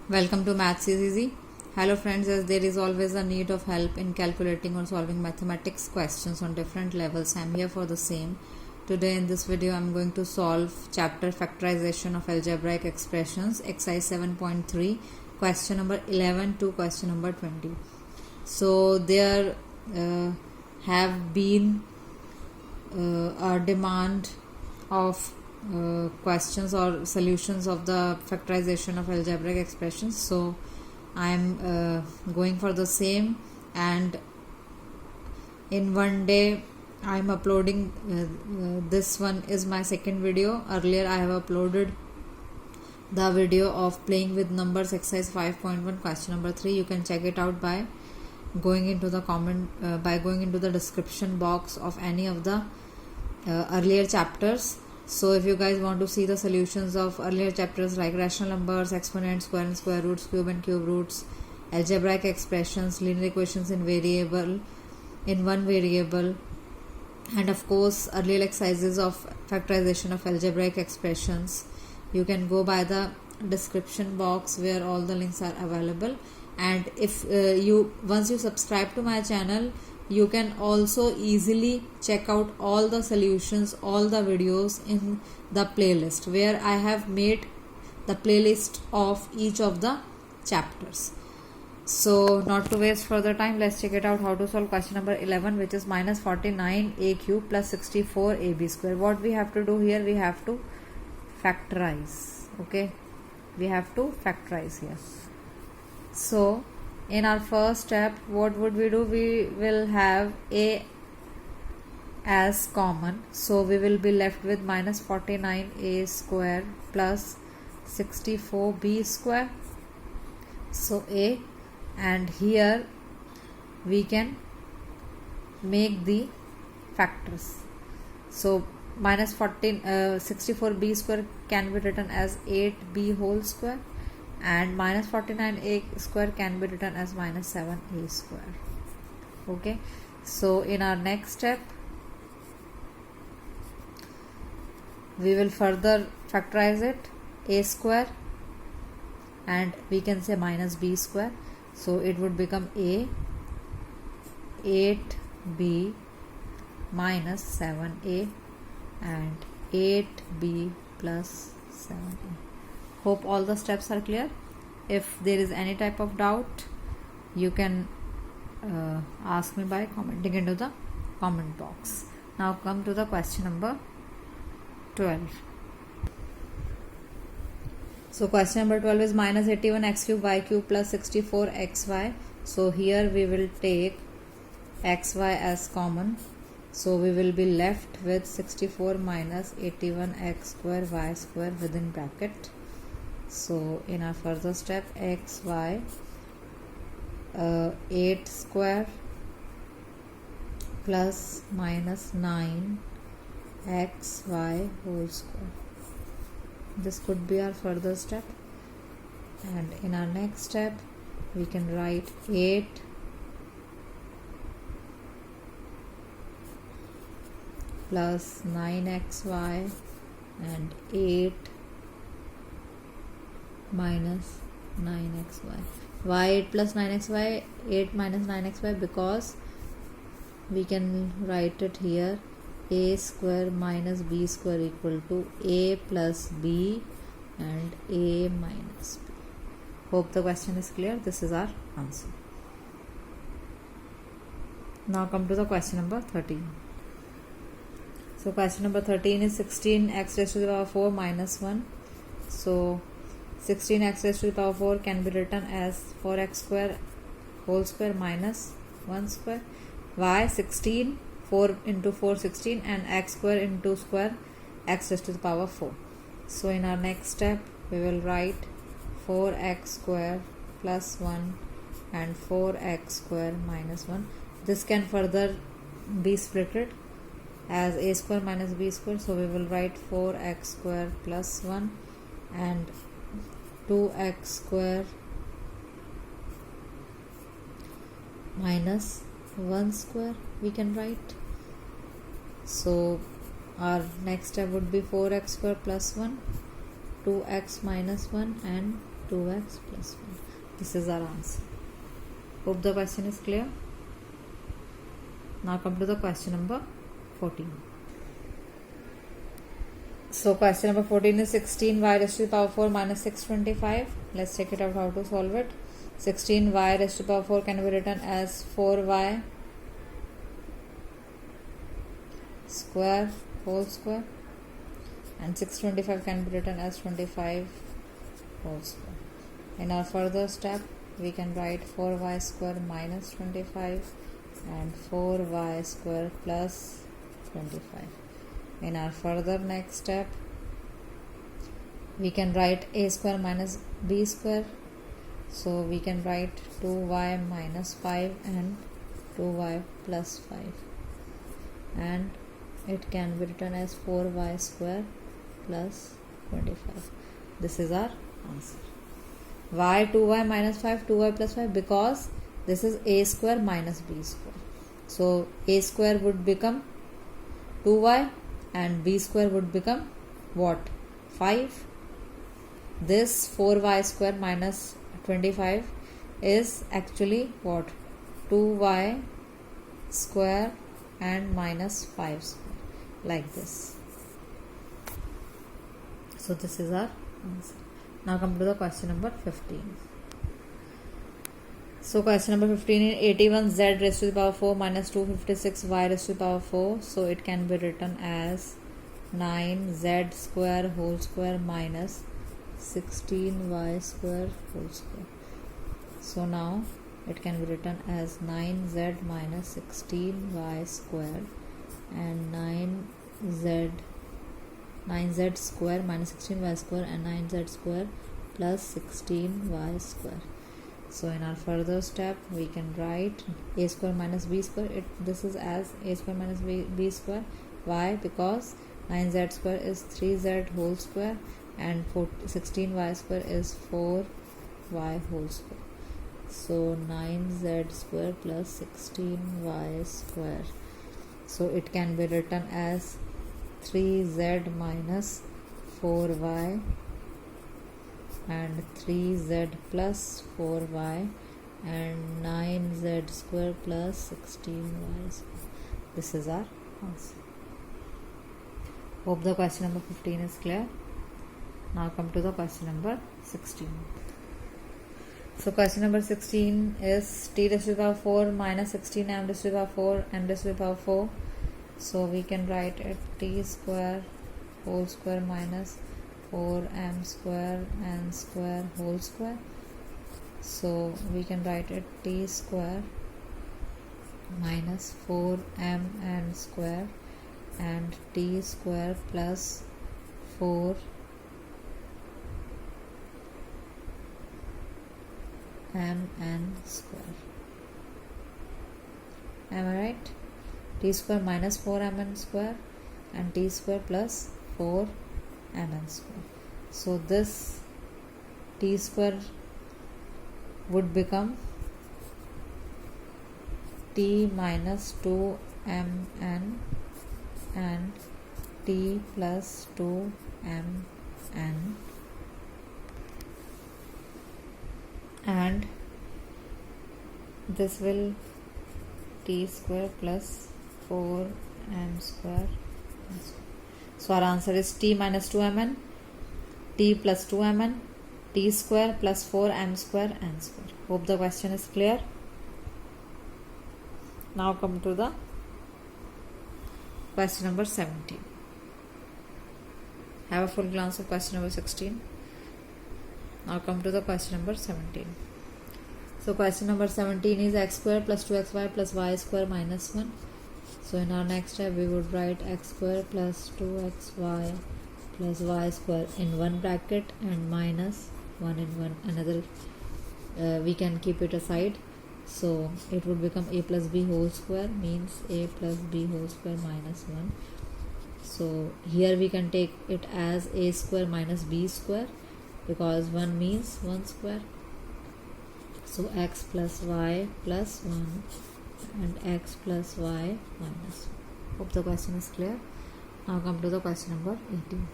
Welcome to Maths is Easy. Hello friends, as there is always a need of help in calculating or solving mathematics questions on different levels, I am here for the same. Today in this video I am going to solve chapter factorization of algebraic expressions, exercise 7.3, question number 11 to question number 20. So there have been a demand of questions or solutions of the factorization of algebraic expressions, so I am going for the same, and in one day I am uploading this one is my second video. Earlier I have uploaded the video of playing with numbers exercise 5.1 question number 3. You can check it out by going into the description box of any of the earlier chapters. So if you guys want to see the solutions of earlier chapters like rational numbers, exponents, square and square roots, cube and cube roots, algebraic expressions, linear equations in one variable, and of course earlier exercises of factorization of algebraic expressions, you can go by the description box where all the links are available. And if once you subscribe to my channel, you can also easily check out all the solutions, all the videos in the playlist where I have made the playlist of each of the chapters. So not to waste further time, let's check it out how to solve question number 11, which is minus 49a cube plus 64ab square. What we have to do here, we have to factorize. Okay, we have to factorize here. So in our first step, what would we do? We will have a as common, so we will be left with minus 49a square plus 64b square. So a, and here we can make the factors. So minus 64b square can be written as 8b whole square, and minus 49a square can be written as minus 7a square. Okay, so in our next step we will further factorize it, a square, and we can say minus b square. So it would become a 8b minus 7a and 8b plus 7a. Hope all the steps are clear. If there is any type of doubt, you can ask me by commenting into the comment box. Now come to the question number 12. So question number 12 is minus 81x cube y cube plus 64xy. So here we will take xy as common. So we will be left with 64 minus 81x square y square within bracket. So in our further step, xy 8 square plus minus 9 xy whole square. This could be our further step, and in our next step we can write 8 plus 9xy and 8 minus 9xy. Why 8 plus 9xy? 8 minus 9xy, because we can write it here, a square minus b square equal to a plus b and a minus b. Hope the question is clear. This is our answer. Now come to the question number 13. So question number 13 is 16x raised to the power 4 minus 1. So 16x raised to the power 4 can be written as 4x square whole square minus 1 square. Why? 16, 4 into 4 16, and x square into square x raised to the power 4. So in our next step we will write 4x square plus 1 and 4x square minus 1. This can further be splitted as a square minus b square. So we will write 4x square plus 1 and 2x square minus 1 square we can write. So our next step would be 4x square plus 1, 2x minus 1 and 2x plus 1. This is our answer. Hope the question is clear. Now come to the question number 14. So question number 14 is 16y raised to the power 4 minus 625. Let's check it out how to solve it. 16y raised to the power 4 can be written as 4y square whole square, and 625 can be written as 25 whole square. In our further step, we can write 4y square minus 25 and 4y square plus 25. In our further next step, we can write a square minus b square. So we can write 2y minus 5 and 2y plus 5. And it can be written as 4y square plus 25. This is our answer. Why 2y minus 5, 2y plus 5? Because this is a square minus b square. So a square would become 2y and b square would become what? 5. This 4y square minus 25 is actually what? 2y square and minus 5 square, like this. So this is our answer. Now come to the question number 15. So question number 15 is 81z raised to the power 4 minus 256y raised to the power 4. So it can be written as 9z square whole square minus 16y square whole square. So now it can be written as 9z minus 16y square and 9z square minus 16y square and 9z square plus 16y square. So in our further step, we can write a square minus b square. This is as a square minus b square. Why? Because 9z square is 3z whole square and 16y square is 4y whole square. So 9z square plus 16y square. So it can be written as 3z minus 4y and 3z plus 4y and 9z square plus 16y square. This is our answer. Hope the question number 15 is clear. Now come to the question number 16. So question number 16 is t raised to the power 4 minus 16 m raised to the power 4 m raised to the power 4. So we can write it t square whole square minus 4m square n square whole square. So we can write it t square minus 4m n square and t square plus 4 mn square. Am I right? T square minus 4mn square and t square plus 4mn square. So this t square would become t minus 2mn and t plus 2mn, and this will t square plus 4m square. So our answer is t minus 2mn, t plus 2mn, t square plus 4m square n square. Hope the question is clear. Now come to the question number 17. Have a full glance of question number 16. Now come to the question number 17. So question number 17 is x square plus 2xy plus y square minus 1. So in our next step, we would write x square plus 2xy plus y square in one bracket and minus 1 in one another. We can keep it aside. So it would become a plus b whole square, means a plus b whole square minus 1. So here we can take it as a square minus b square, because 1 means 1 square. So x plus y plus 1 and x plus y minus 1. Hope the question is clear. Now come to the question number 18.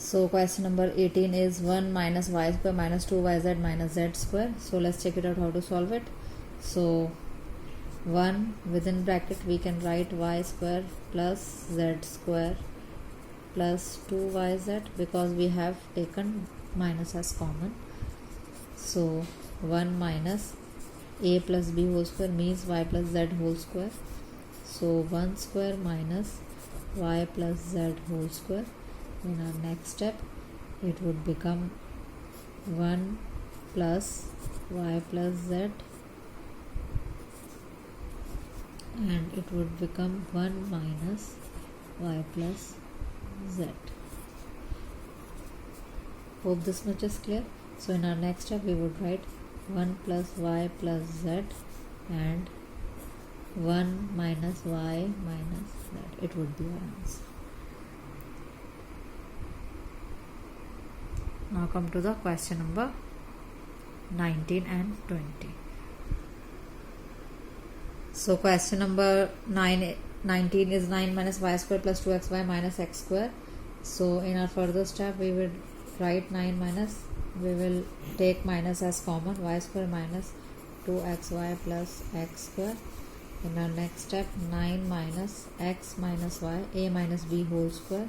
So question number 18 is 1 minus y square minus 2yz minus z square. So let's check it out how to solve it. So 1 within bracket we can write y square plus z square plus 2yz because we have taken minus as common. So 1 minus a plus b whole square means y plus z whole square. So 1 square minus y plus z whole square. In our next step it would become 1 plus y plus z, and it would become 1 minus y plus z. Hope this much is clear. So in our next step we would write 1 plus y plus z and 1 minus y minus z. It would be our answer. Now come to the question number 19 and 20. So question number 19 is 9 minus y square plus 2xy minus x square. So in our further step we will write 9 minus, we will take minus as common, y square minus 2xy plus x square. In our next step 9 minus x minus y, a minus b whole square.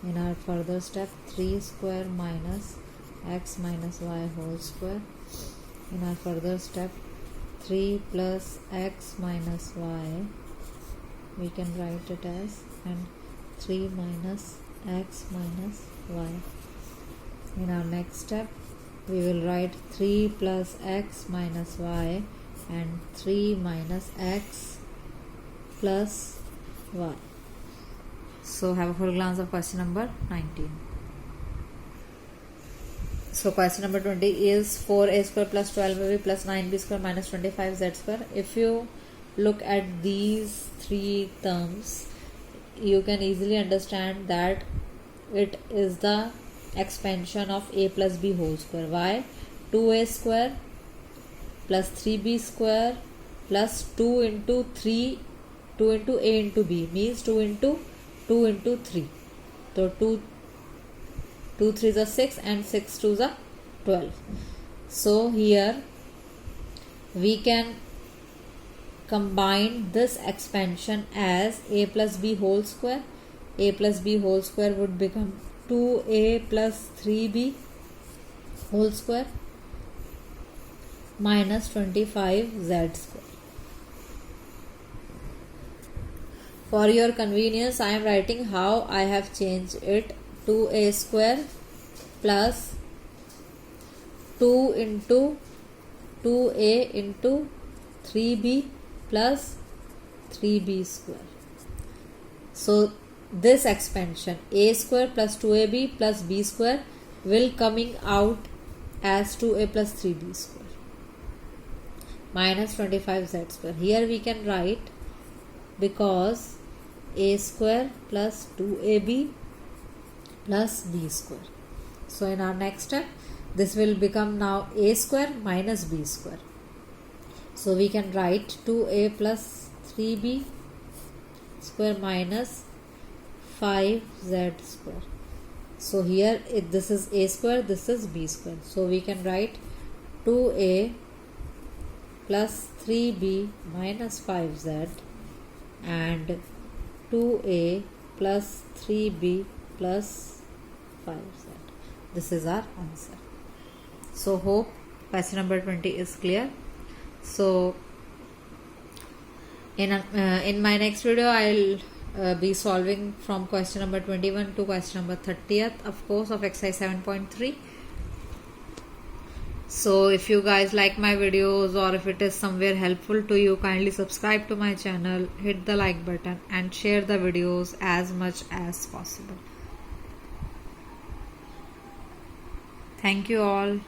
In our further step 3 square minus x minus y whole square. In our further step 3 plus x minus y, we can write it as, and 3 minus x minus y. In our next step we will write 3 plus x minus y and 3 minus x plus y. So have a full glance of question number 19. So question number 20 is 4a square plus 12ab plus 9b square minus 25z square. If you look at these three terms, you can easily understand that it is the expansion of a plus b whole square. Why? 2a square plus 3b square plus 2 into 3, 2 into a into b means 2 into 3. So 2 3s are 6 and 6 2s are 12. So here we can combine this expansion as a plus b whole square. A plus b whole square would become 2a plus 3b whole square minus 25z square. For your convenience, I am writing how I have changed it. 2a square plus 2 into 2a into 3b plus 3b square. So this expansion a square plus 2ab plus b square will coming out as 2a plus 3b square minus 25z square. Here we can write, because a square plus 2ab plus b square. So in our next step this will become now a square minus b square. So we can write 2a plus 3b square minus 5z square. So here this is a square, this is b square. So we can write 2a plus 3b minus 5z and 2a plus 3b plus 5z. This is our answer. So hope question number 20 is clear. So in my next video I'll be solving from question number 21 to question number 30th, of course, of exercise 7.3. So if you guys like my videos, or if it is somewhere helpful to you, kindly subscribe to my channel, hit the like button and share the videos as much as possible. Thank you all.